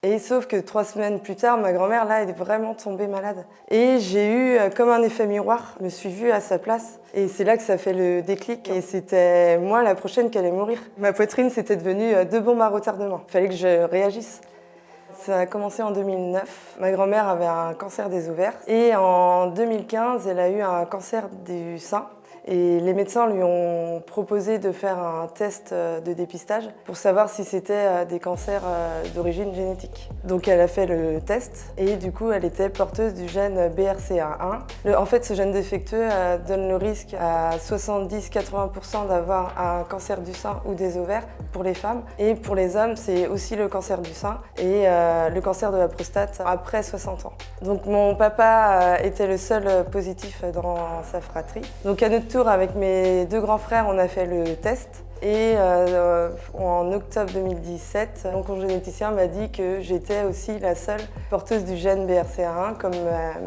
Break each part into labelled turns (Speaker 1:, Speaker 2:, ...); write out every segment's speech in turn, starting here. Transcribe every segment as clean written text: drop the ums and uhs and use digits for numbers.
Speaker 1: Et sauf que 3 semaines plus tard, ma grand-mère, là, elle est vraiment tombée malade. Et j'ai eu comme un effet miroir, je me suis vue à sa place. Et c'est là que ça fait le déclic. Et c'était moi, la prochaine, qui allait mourir. Ma poitrine, c'était devenu 2 bombes à retardement. Il fallait que je réagisse. Ça a commencé en 2009. Ma grand-mère avait un cancer des ovaires. Et en 2015, elle a eu un cancer du sein. Et les médecins lui ont proposé de faire un test de dépistage pour savoir si c'était des cancers d'origine génétique. Donc elle a fait le test et du coup elle était porteuse du gène BRCA1. En fait, ce gène défectueux donne le risque à 70-80% d'avoir un cancer du sein ou des ovaires pour les femmes. Et pour les hommes, c'est aussi le cancer du sein et le cancer de la prostate après 60 ans. Donc mon papa était le seul positif dans sa fratrie. Donc à notre tour, avec mes 2 grands frères, on a fait le test. Et en octobre 2017, mon congénéticien m'a dit que j'étais aussi la seule porteuse du gène BRCA1 comme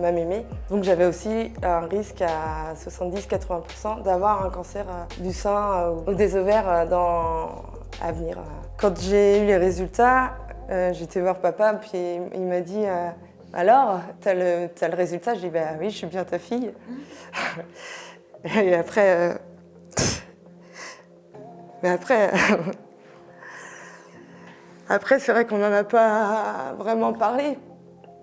Speaker 1: ma mémé. Donc j'avais aussi un risque à 70-80% d'avoir un cancer du sein ou des ovaires à venir. Quand j'ai eu les résultats, j'étais voir papa, puis il m'a dit alors, t'as le résultat? Je dis bah oui, je suis bien ta fille. Et après, après c'est vrai qu'on n'en a pas vraiment parlé.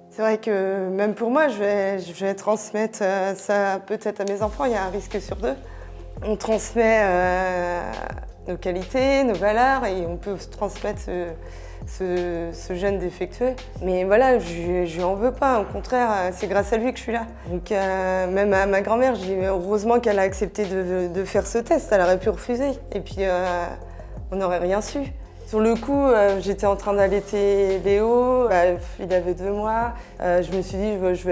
Speaker 1: C'est vrai que même pour moi, je vais transmettre ça peut-être à mes enfants. Il y a un risque sur 2. On transmet nos qualités, nos valeurs et on peut transmettre ce gène défectueux. Mais voilà, je lui en veux pas, au contraire, c'est grâce à lui que je suis là. Donc même à ma grand-mère, je dis heureusement qu'elle a accepté de faire ce test, elle aurait pu refuser. Et puis on n'aurait rien su. Sur le coup, j'étais en train d'allaiter Léo, il avait 2 mois. Je me suis dit, je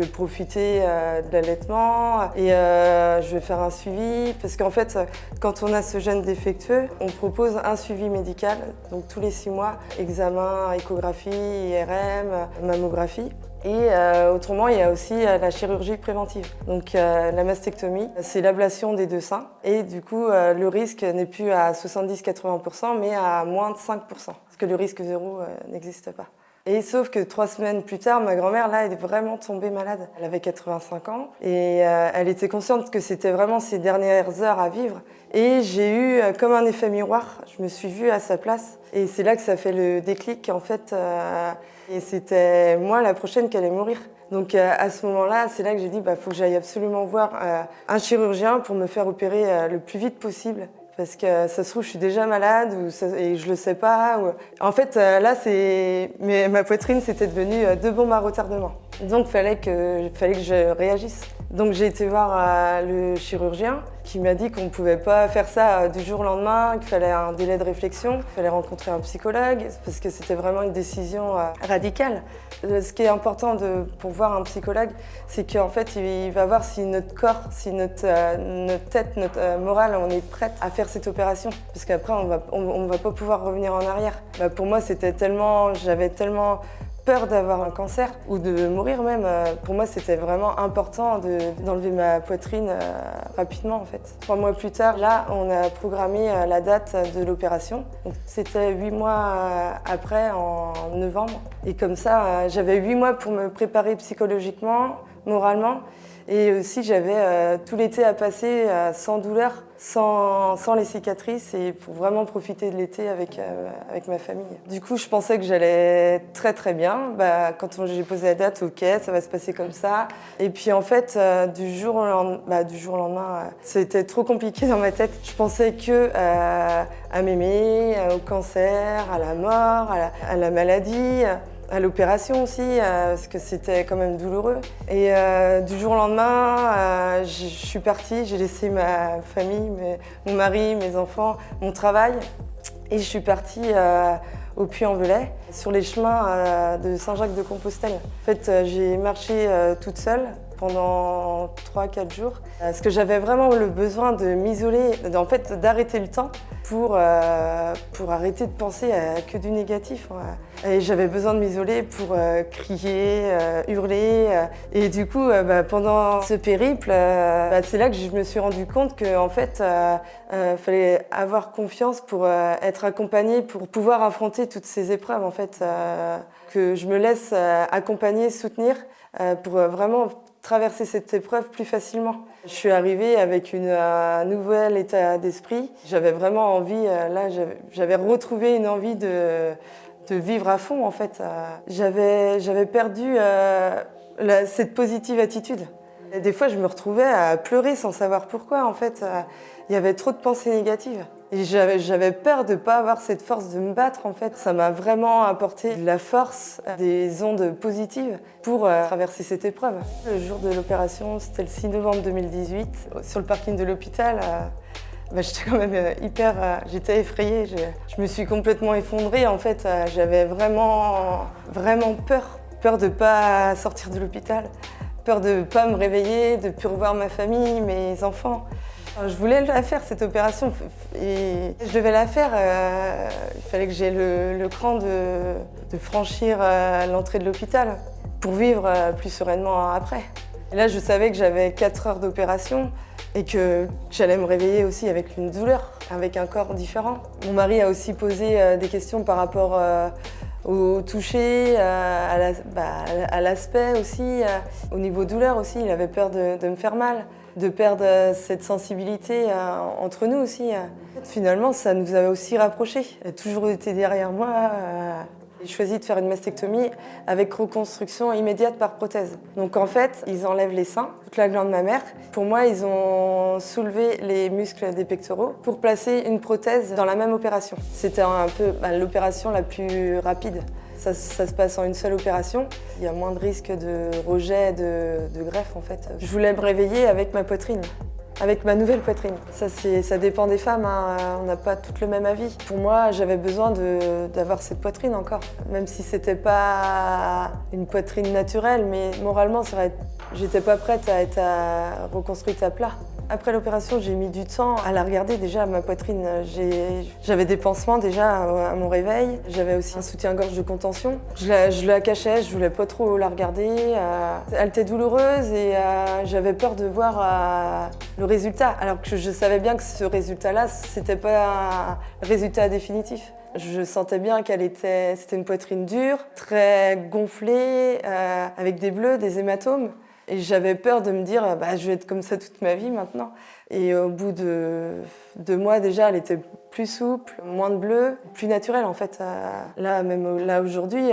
Speaker 1: vais profiter de l'allaitement et je vais faire un suivi. Parce qu'en fait, quand on a ce gène défectueux, on propose un suivi médical, donc tous les 6 mois, examen, échographie, IRM, mammographie. Et autrement, il y a aussi la chirurgie préventive. Donc la mastectomie, c'est l'ablation des 2 seins. Et du coup, le risque n'est plus à 70-80%, mais à moins de 5%. Parce que le risque 0 n'existe pas. Et sauf que 3 semaines plus tard, ma grand-mère, là, elle est vraiment tombée malade. Elle avait 85 ans et elle était consciente que c'était vraiment ses dernières heures à vivre. Et j'ai eu comme un effet miroir, je me suis vue à sa place. Et c'est là que ça fait le déclic, en fait. Et c'était moi, la prochaine, qui allait mourir. Donc à ce moment-là, c'est là que j'ai dit, faut que j'aille absolument voir un chirurgien pour me faire opérer le plus vite possible. Parce que ça se trouve, je suis déjà malade et je le sais pas. En fait, là, ma poitrine, c'était devenu 2 bombes à retardement. Donc, fallait que je réagisse. Donc, j'ai été voir le chirurgien qui m'a dit qu'on ne pouvait pas faire ça du jour au lendemain, qu'il fallait un délai de réflexion, qu'il fallait rencontrer un psychologue, parce que c'était vraiment une décision radicale. Ce qui est important pour voir un psychologue, c'est qu'en fait, il va voir si notre corps, si notre tête, notre morale, on est prête à faire cette opération. Parce qu'après, on va pas pouvoir revenir en arrière. Pour moi, j'avais tellement peur d'avoir un cancer ou de mourir même. Pour moi, c'était vraiment important d'enlever ma poitrine rapidement, en fait. 3 mois plus tard, là, on a programmé la date de l'opération. C'était 8 mois après, en novembre. Et comme ça, j'avais 8 mois pour me préparer psychologiquement, moralement. Et aussi, j'avais tout l'été à passer sans douleur, sans les cicatrices et pour vraiment profiter de l'été avec ma famille. Du coup, je pensais que j'allais très très bien. Quand j'ai posé la date, ok, ça va se passer comme ça. Et puis en fait, du jour au lendemain, c'était trop compliqué dans ma tête. Je pensais que à m'aimer, au cancer, à la mort, à la maladie. À l'opération aussi, parce que c'était quand même douloureux. Et du jour au lendemain, je suis partie, j'ai laissé ma famille, mon mari, mes enfants, mon travail. Et je suis partie au Puy-en-Velay, sur les chemins de Saint-Jacques-de-Compostelle. En fait, j'ai marché toute seule pendant 3-4 jours. Parce que j'avais vraiment le besoin de m'isoler, en fait d'arrêter le temps pour arrêter de penser à que du négatif. Et j'avais besoin de m'isoler pour crier, hurler. Et du coup, pendant ce périple, c'est là que je me suis rendu compte qu'en fait, fallait avoir confiance pour être accompagnée, pour pouvoir affronter toutes ces épreuves. En fait, que je me laisse accompagner, soutenir pour vraiment traverser cette épreuve plus facilement. Je suis arrivée avec un nouvel état d'esprit. J'avais vraiment envie, là, j'avais retrouvé une envie de vivre à fond, en fait. J'avais perdu cette positive attitude. Et des fois, je me retrouvais à pleurer sans savoir pourquoi, en fait. Il y avait trop de pensées négatives. Et j'avais peur de ne pas avoir cette force de me battre, en fait. Ça m'a vraiment apporté de la force, des ondes positives pour traverser cette épreuve. Le jour de l'opération, c'était le 6 novembre 2018. Sur le parking de l'hôpital, j'étais quand même j'étais effrayée. Je me suis complètement effondrée, en fait. J'avais vraiment peur. Peur de ne pas sortir de l'hôpital. Peur de ne pas me réveiller, de ne plus revoir ma famille, mes enfants. Je voulais la faire, cette opération, et je devais la faire. Il fallait que j'aie le cran de franchir l'entrée de l'hôpital pour vivre plus sereinement après. Et là, je savais que j'avais 4 heures d'opération et que j'allais me réveiller aussi avec une douleur, avec un corps différent. Mon mari a aussi posé des questions par rapport au toucher, à l'aspect aussi, au niveau douleur aussi. Il avait peur de me faire mal, de perdre cette sensibilité entre nous aussi. Finalement, ça nous a aussi rapprochés. Il a toujours été derrière moi. J'ai choisi de faire une mastectomie avec reconstruction immédiate par prothèse. Donc en fait, ils enlèvent les seins, toute la glande mammaire. Pour moi, ils ont soulevé les muscles des pectoraux pour placer une prothèse dans la même opération. C'était un peu l'opération la plus rapide. Ça se passe en une seule opération. Il y a moins de risques de rejet, de greffe en fait. Je voulais me réveiller avec ma poitrine. Avec ma nouvelle poitrine. Ça dépend des femmes, hein. On n'a pas toutes le même avis. Pour moi, j'avais besoin d'avoir cette poitrine encore. Même si c'était pas une poitrine naturelle, mais moralement, j'étais pas prête à être reconstruite à plat. Après l'opération, j'ai mis du temps à la regarder déjà, ma poitrine. J'avais des pansements déjà à mon réveil. J'avais aussi un soutien-gorge de contention. Je la cachais, je voulais pas trop la regarder. Elle était douloureuse et j'avais peur de voir le résultat. Alors que je savais bien que ce résultat-là, c'était pas un résultat définitif. Je sentais bien c'était une poitrine dure, très gonflée, avec des bleus, des hématomes. Et j'avais peur de me dire, je vais être comme ça toute ma vie maintenant. Et au bout de 2 mois déjà, elle était plus souple, moins de bleu, plus naturelle en fait. Là, même là aujourd'hui,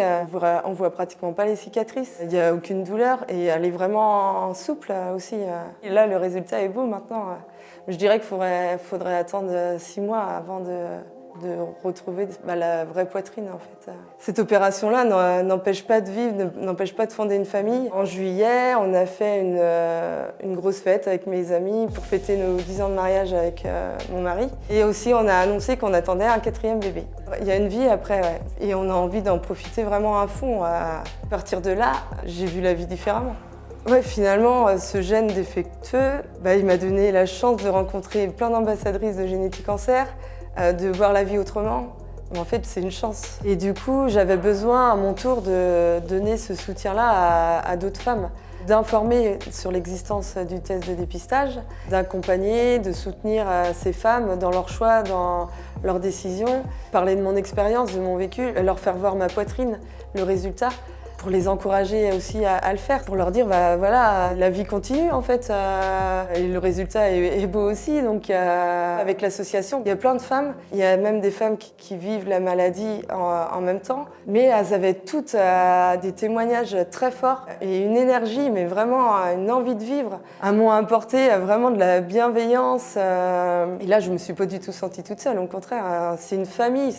Speaker 1: on voit pratiquement pas les cicatrices. Il n'y a aucune douleur et elle est vraiment souple aussi. Et là, le résultat est beau maintenant. Je dirais qu'il faudrait attendre 6 mois avant de retrouver la vraie poitrine en fait. Cette opération-là n'empêche pas de vivre, n'empêche pas de fonder une famille. En juillet, on a fait une grosse fête avec mes amis pour fêter nos 10 ans de mariage avec mon mari. Et aussi, on a annoncé qu'on attendait un 4e bébé. Il y a une vie après, ouais. Et on a envie d'en profiter vraiment à fond. À partir de là, j'ai vu la vie différemment. Ouais, finalement, ce gène défectueux, il m'a donné la chance de rencontrer plein d'ambassadrices de Génétique Cancer, de voir la vie autrement. En fait, c'est une chance. Et du coup, j'avais besoin à mon tour de donner ce soutien-là à d'autres femmes, d'informer sur l'existence du test de dépistage, d'accompagner, de soutenir ces femmes dans leurs choix, dans leurs décisions, parler de mon expérience, de mon vécu, leur faire voir ma poitrine, le résultat, pour les encourager aussi à le faire, pour leur dire voilà, la vie continue en fait, et le résultat est beau aussi. Donc avec l'association, il y a plein de femmes, il y a même des femmes qui vivent la maladie en même temps, mais elles avaient toutes des témoignages très forts et une énergie, mais vraiment une envie de vivre. Elles m'ont apporté vraiment de la bienveillance, et là je me suis pas du tout sentie toute seule, au contraire, c'est une famille,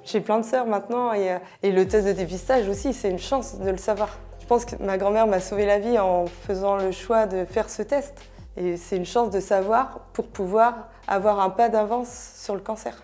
Speaker 1: j'ai plein de sœurs maintenant, et le test de dépistage aussi, c'est une chance de le savoir. Je pense que ma grand-mère m'a sauvé la vie en faisant le choix de faire ce test. Et c'est une chance de savoir pour pouvoir avoir un pas d'avance sur le cancer.